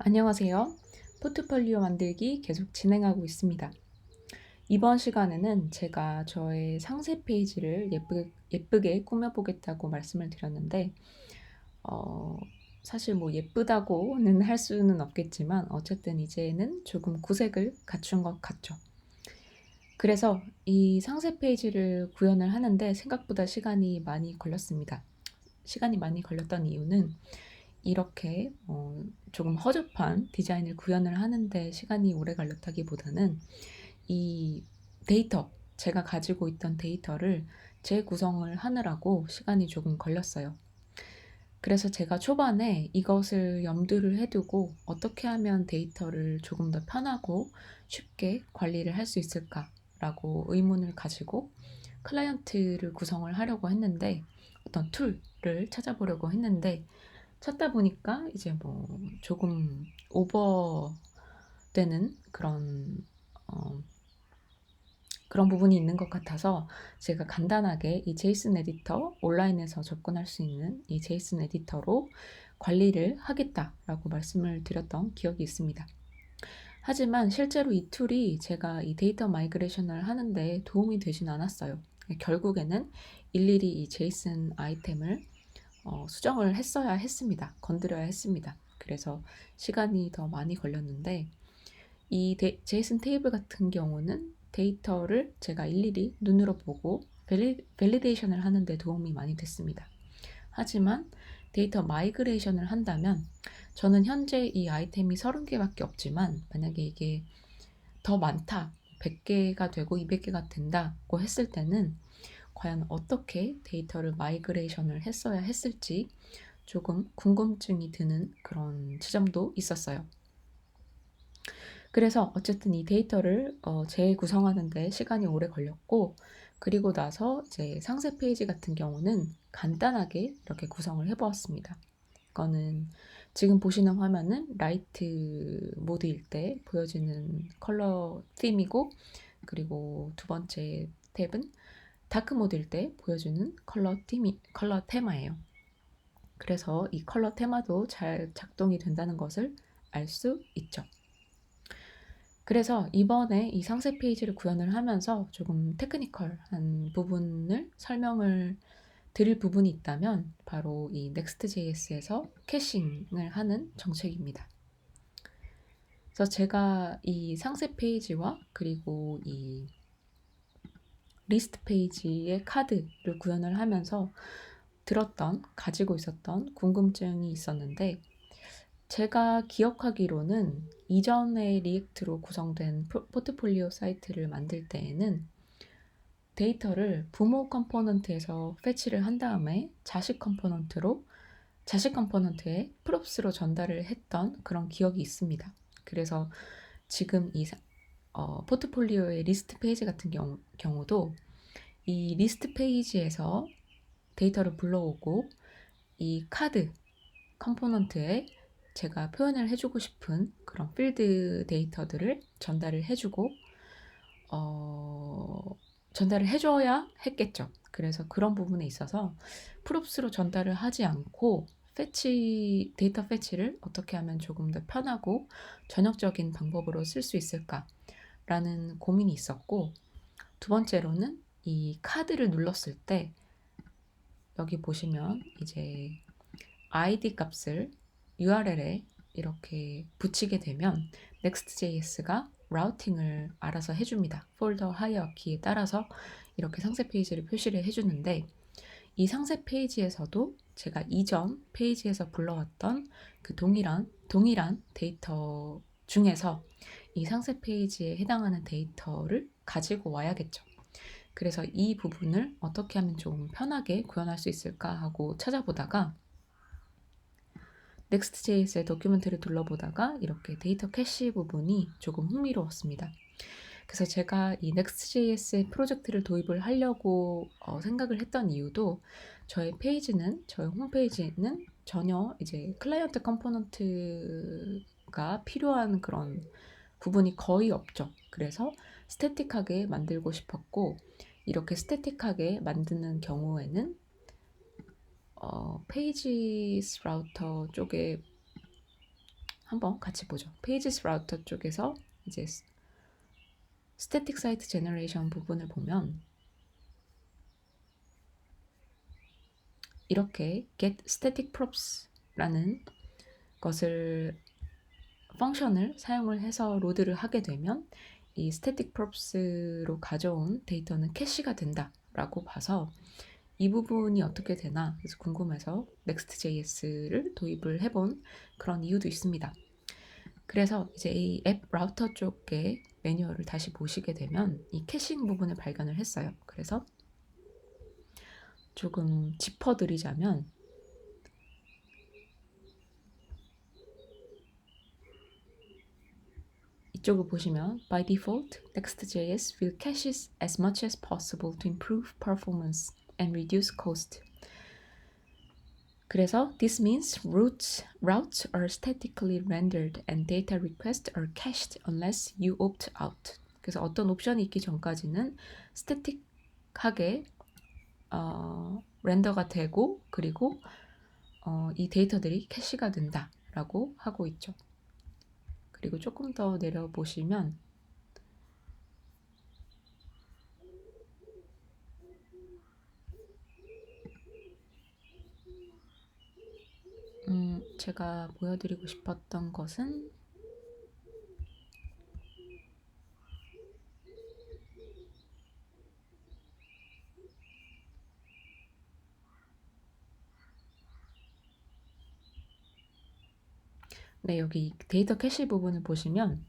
안녕하세요. 포트폴리오 만들기 계속 진행하고 있습니다. 이번 시간에는 제가 저의 상세 페이지를 예쁘게 꾸며보겠다고 말씀을 드렸는데, 어, 사실 뭐 예쁘다고는 할 수는 없겠지만, 어쨌든 이제는 조금 구색을 갖춘 것 같죠. 그래서 이 상세 페이지를 구현을 하는데 생각보다 시간이 많이 걸렸습니다. 시간이 많이 걸렸던 이유는 이렇게 조금 허접한 디자인을 구현을 하는데 시간이 오래 걸렸다기보다는 이 데이터, 제가 가지고 있던 데이터를 재구성을 하느라고 시간이 조금 걸렸어요. 그래서 제가 초반에 이것을 염두를 해두고 어떻게 하면 데이터를 조금 더 편하고 쉽게 관리를 할 수 있을까라고 의문을 가지고 클라이언트를 구성을 하려고 했는데 어떤 툴을 찾아보려고 했는데 찾다 보니까 이제 뭐 조금 오버되는 그런 부분이 있는 것 같아서 제가 간단하게 이 제이슨 에디터, 온라인에서 접근할 수 있는 이 제이슨 에디터로 관리를 하겠다라고 말씀을 드렸던 기억이 있습니다. 하지만 실제로 이 툴이 제가 이 데이터 마이그레이션을 하는데 도움이 되진 않았어요. 결국에는 일일이 이 제이슨 아이템을 수정을 했어야 했습니다. 건드려야 했습니다. 그래서 시간이 더 많이 걸렸는데 이 제이슨 테이블 같은 경우는 데이터를 제가 일일이 눈으로 보고 밸리데이션을 하는데 도움이 많이 됐습니다. 하지만 데이터 마이그레이션을 한다면 저는 현재 이 아이템이 30개밖에 없지만 만약에 이게 더 많다, 100개가 되고 200개가 된다고 했을 때는 과연 어떻게 데이터를 마이그레이션을 했어야 했을지 조금 궁금증이 드는 그런 지점도 있었어요. 그래서 어쨌든 이 데이터를 재구성하는데 시간이 오래 걸렸고, 그리고 나서 이제 상세 페이지 같은 경우는 간단하게 이렇게 구성을 해보았습니다. 이거는 지금 보시는 화면은 라이트 모드일 때 보여지는 컬러 팀이고, 그리고 두 번째 탭은 다크 모드일 때 보여주는 컬러 테마예요. 그래서 이 컬러 테마도 잘 작동이 된다는 것을 알 수 있죠. 그래서 이번에 이 상세 페이지를 구현을 하면서 조금 테크니컬한 부분을 설명을 드릴 부분이 있다면 바로 이 Next.js에서 캐싱을 하는 정책입니다. 그래서 제가 이 상세 페이지와 그리고 이 리스트 페이지의 카드를 구현을 하면서 가지고 있었던 궁금증이 있었는데 제가 기억하기로는 이전에 리액트로 구성된 포트폴리오 사이트를 만들 때에는 데이터를 부모 컴포넌트에서 패치를 한 다음에 자식 컴포넌트에 프롭스로 전달을 했던 그런 기억이 있습니다. 그래서 지금 이 포트폴리오의 리스트 페이지 같은 경우도 이 리스트 페이지에서 데이터를 불러오고 이 카드 컴포넌트에 제가 표현을 해주고 싶은 그런 필드 데이터들을 전달을 해주고 전달을 해줘야 했겠죠. 그래서 그런 부분에 있어서 프롭스로 전달을 하지 않고 데이터 패치를 어떻게 하면 조금 더 편하고 전역적인 방법으로 쓸 수 있을까라는 고민이 있었고, 두 번째로는 이 카드를 눌렀을 때 여기 보시면 이제 id 값을 URL에 이렇게 붙이게 되면 Next.js가 라우팅을 알아서 해줍니다. 폴더 하이어키에 따라서 이렇게 상세 페이지를 표시를 해주는데 이 상세 페이지에서도 제가 이전 페이지에서 불러왔던 그 동일한 데이터 중에서 이 상세 페이지에 해당하는 데이터를 가지고 와야겠죠. 그래서 이 부분을 어떻게 하면 좀 편하게 구현할 수 있을까 하고 찾아보다가 Next.js의 도큐멘트를 둘러보다가 이렇게 데이터 캐시 부분이 조금 흥미로웠습니다. 그래서 제가 이 Next.js의 프로젝트를 도입을 하려고 생각을 했던 이유도 저희 홈페이지는 전혀 이제 클라이언트 컴포넌트가 필요한 그런 부분이 거의 없죠. 그래서 스태틱하게 만들고 싶었고 이렇게 스태틱하게 만드는 경우에는 페이지 라우터 쪽에 한번 같이 보죠. Pages Router 쪽에서 이제 Static Site Generation 부분을 보면 이렇게 get static props라는 것을 펑션을 사용을 해서 로드를 하게 되면 이 static props로 가져온 데이터는 캐시가 된다라고 봐서 이 부분이 어떻게 되나 그래서 궁금해서 Next.js를 도입을 해본 그런 이유도 있습니다. 그래서 이제 이 앱 라우터 쪽의 매뉴얼을 다시 보시게 되면 이 캐싱 부분을 발견을 했어요. 그래서 조금 짚어드리자면 이쪽을 보시면 by default, Next.js will cache as much as possible to improve performance and reduce cost. 그래서 this means routes are statically rendered and data requests are cached unless you opt out. 그래서 어떤 옵션이 있기 전까지는 스태틱하게 렌더가 되고 그리고 이 데이터들이 캐시가 된다라고 하고 있죠. 그리고 조금 더 내려보시면 제가 보여드리고 싶었던 것은 네, 여기 데이터 캐시 부분을 보시면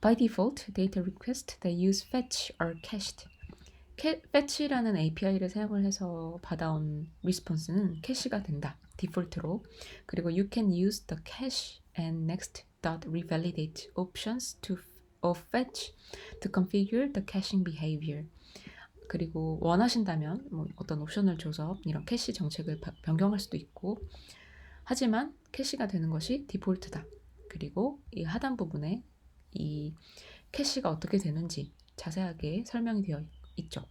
by default, data requests that use fetch are cached. fetch라는 API를 사용을 해서 받아온 리스폰스는 캐시가 된다. 디폴트로. 그리고 you can use the cache and next.revalidate options of fetch to configure the caching behavior. 그리고 원하신다면 뭐 어떤 옵션을 줘서 이런 캐시 정책을 변경할 수도 있고 하지만 캐시가 되는 것이 디폴트다. 그리고 이 하단 부분에 이 캐시가 어떻게 되는지 자세하게 설명이 되어 있죠.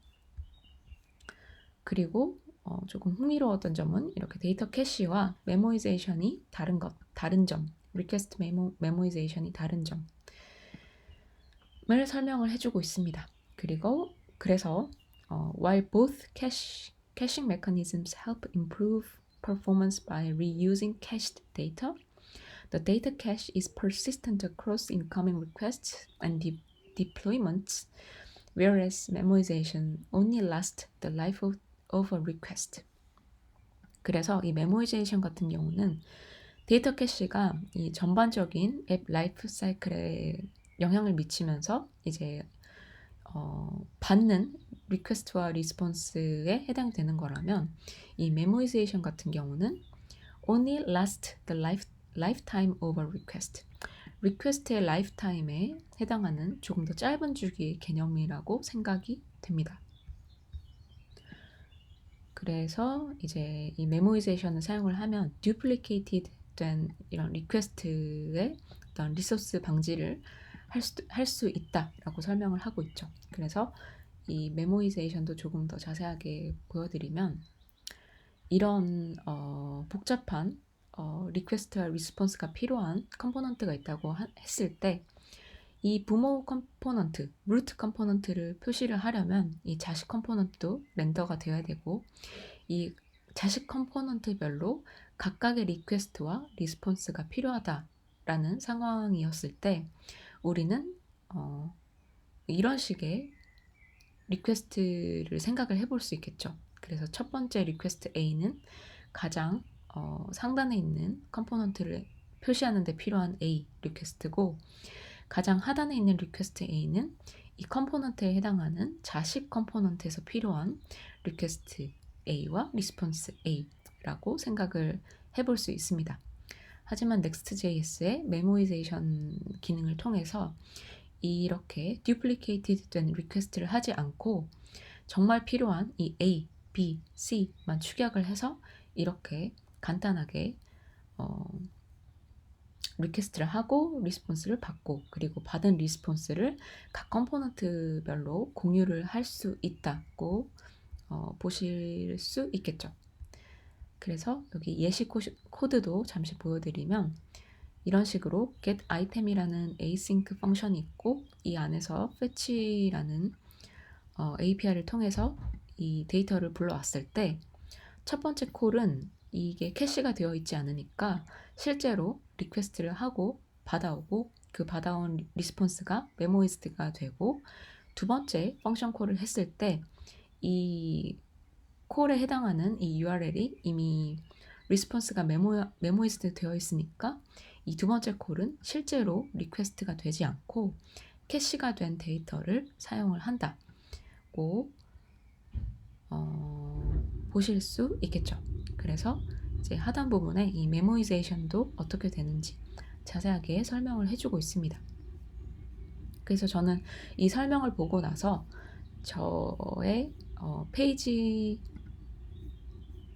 그리고 조금 흥미로웠던 점은 이렇게 데이터 캐시와 메모이제이션이 다른 점, 리퀘스트 메모이제이션이 다른 점을 설명을 해주고 있습니다. 그래서 while both caching mechanisms help improve performance by reusing cached data, the data cache is persistent across incoming requests and deployments, whereas memoization only lasts the life of a request. 그래서 이 메모이제이션 같은 경우는 데이터 캐시가 이 전반적인 앱 라이프 사이클에 영향을 미치면서 이제 받는 리퀘스트와 리스폰스에 해당되는 거라면 이 메모이제이션 같은 경우는 only last the lifetime of a request. 리퀘스트의 라이프타임에 해당하는 조금 더 짧은 주기의 개념이라고 생각이 됩니다. 그래서 이제 이 메모이제이션을 사용을 하면 duplicated 된 이런 리퀘스트의 어떤 리소스 방지를 할 수 있다라고 설명을 하고 있죠. 그래서 이 메모이제이션도 조금 더 자세하게 보여드리면 이런 복잡한 리퀘스트와 리스폰스가 필요한 컴포넌트가 있다고 했을 때 이 부모 컴포넌트, 루트 컴포넌트를 표시를 하려면 이 자식 컴포넌트도 렌더가 되어야 되고 이 자식 컴포넌트별로 각각의 리퀘스트와 리스폰스가 필요하다라는 상황이었을 때 우리는 이런 식의 리퀘스트를 생각을 해볼 수 있겠죠. 그래서 첫 번째 리퀘스트 A는 가장 상단에 있는 컴포넌트를 표시하는 데 필요한 A 리퀘스트고 가장 하단에 있는 리퀘스트 A는 이 컴포넌트에 해당하는 자식 컴포넌트에서 필요한 리퀘스트 A와 리스폰스 A라고 생각을 해볼 수 있습니다. 하지만 Next.js의 메모이제이션 기능을 통해서 이렇게 duplicated 된 리퀘스트를 하지 않고 정말 필요한 이 A, B, C만 축약을 해서 이렇게 간단하게 리퀘스트를 하고 리스폰스를 받고 그리고 받은 리스폰스를 각 컴포넌트별로 공유를 할 수 있다고 보실 수 있겠죠. 그래서 여기 예시 코드도 잠시 보여드리면 이런 식으로 getItem이라는 async 펑션이 있고 이 안에서 fetch라는 API를 통해서 이 데이터를 불러왔을 때 첫 번째 콜은 이게 캐시가 되어 있지 않으니까 실제로 리퀘스트를 하고 받아오고 그 받아온 리스폰스가 메모이즈드가 되고 두 번째 펑션 콜을 했을 때 이 콜에 해당하는 이 URL이 이미 리스폰스가 메모이즈드 되어 있으니까 이 두 번째 콜은 실제로 리퀘스트가 되지 않고 캐시가 된 데이터를 사용을 한다고 보실 수 있겠죠. 그래서 이제 하단 부분에 이 메모이제이션도 어떻게 되는지 자세하게 설명을 해주고 있습니다. 그래서 저는 이 설명을 보고 나서 저의 페이지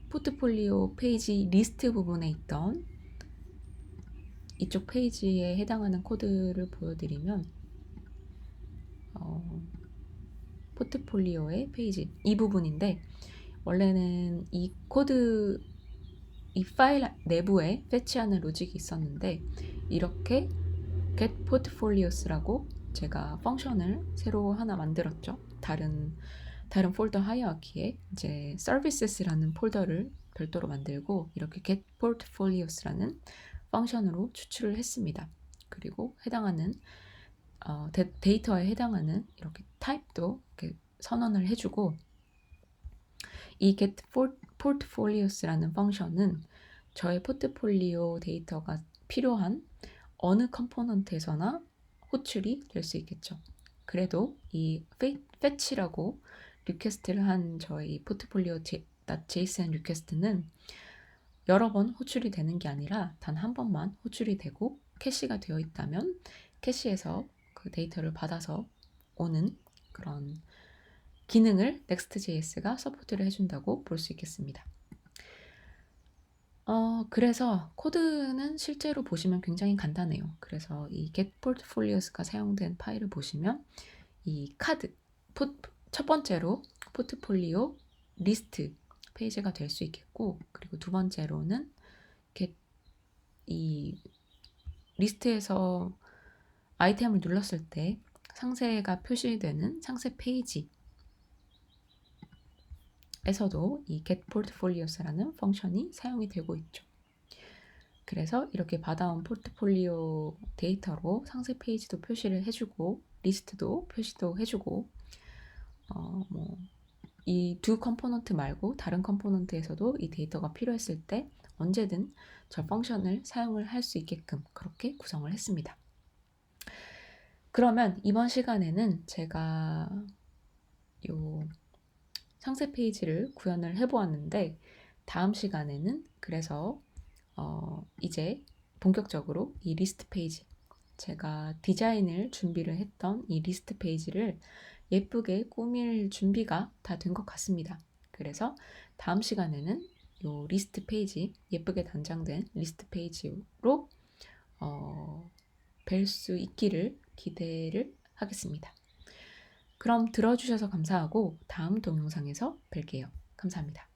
포트폴리오 페이지 리스트 부분에 있던 이쪽 페이지에 해당하는 코드를 보여드리면 포트폴리오의 페이지 이 부분인데 원래는 이 코드 이 파일 내부에 패치하는 로직이 있었는데 이렇게 get portfolios라고 제가 펑션을 새로 하나 만들었죠. 다른 폴더 하이어키에 이제 services라는 폴더를 별도로 만들고 이렇게 get portfolios라는 펑션으로 추출을 했습니다. 그리고 해당하는 데이터에 해당하는 이렇게 타입도 이렇게 선언을 해주고 이 get portfolios라는 펑션은 저의 포트폴리오 데이터가 필요한 어느 컴포넌트에서나 호출이 될 수 있겠죠. 그래도 이 fetch라고 리퀘스트를 한 저희 포트폴리오 .json 리퀘스트는 여러 번 호출이 되는 게 아니라 단 한 번만 호출이 되고 캐시가 되어 있다면 캐시에서 그 데이터를 받아서 오는 그런 기능을 Next.js가 서포트를 해준다고 볼 수 있겠습니다. 그래서 코드는 실제로 보시면 굉장히 간단해요. 그래서 이 get portfolios가 사용된 파일을 보시면 이 카드, 첫 번째로 포트폴리오 리스트 페이지가 될 수 있겠고 그리고 두 번째로는 이 리스트에서 아이템을 눌렀을 때 상세가 표시되는 상세 페이지 에서도 이 get portfolios라는 펑션이 사용이 되고 있죠. 그래서 이렇게 받아온 포트폴리오 데이터로 상세 페이지도 표시를 해주고 리스트도 표시도 해주고 이 두 컴포넌트 말고 다른 컴포넌트에서도 이 데이터가 필요했을 때 언제든 저 펑션을 사용을 할 수 있게끔 그렇게 구성을 했습니다. 그러면 이번 시간에는 제가 상세 페이지를 구현을 해보았는데 다음 시간에는 그래서 이제 본격적으로 이 리스트 페이지 제가 디자인을 준비를 했던 이 리스트 페이지를 예쁘게 꾸밀 준비가 다 된 것 같습니다. 그래서 다음 시간에는 이 리스트 페이지 예쁘게 단장된 리스트 페이지로 뵐 수 있기를 기대를 하겠습니다. 그럼 들어주셔서 감사하고 다음 동영상에서 뵐게요. 감사합니다.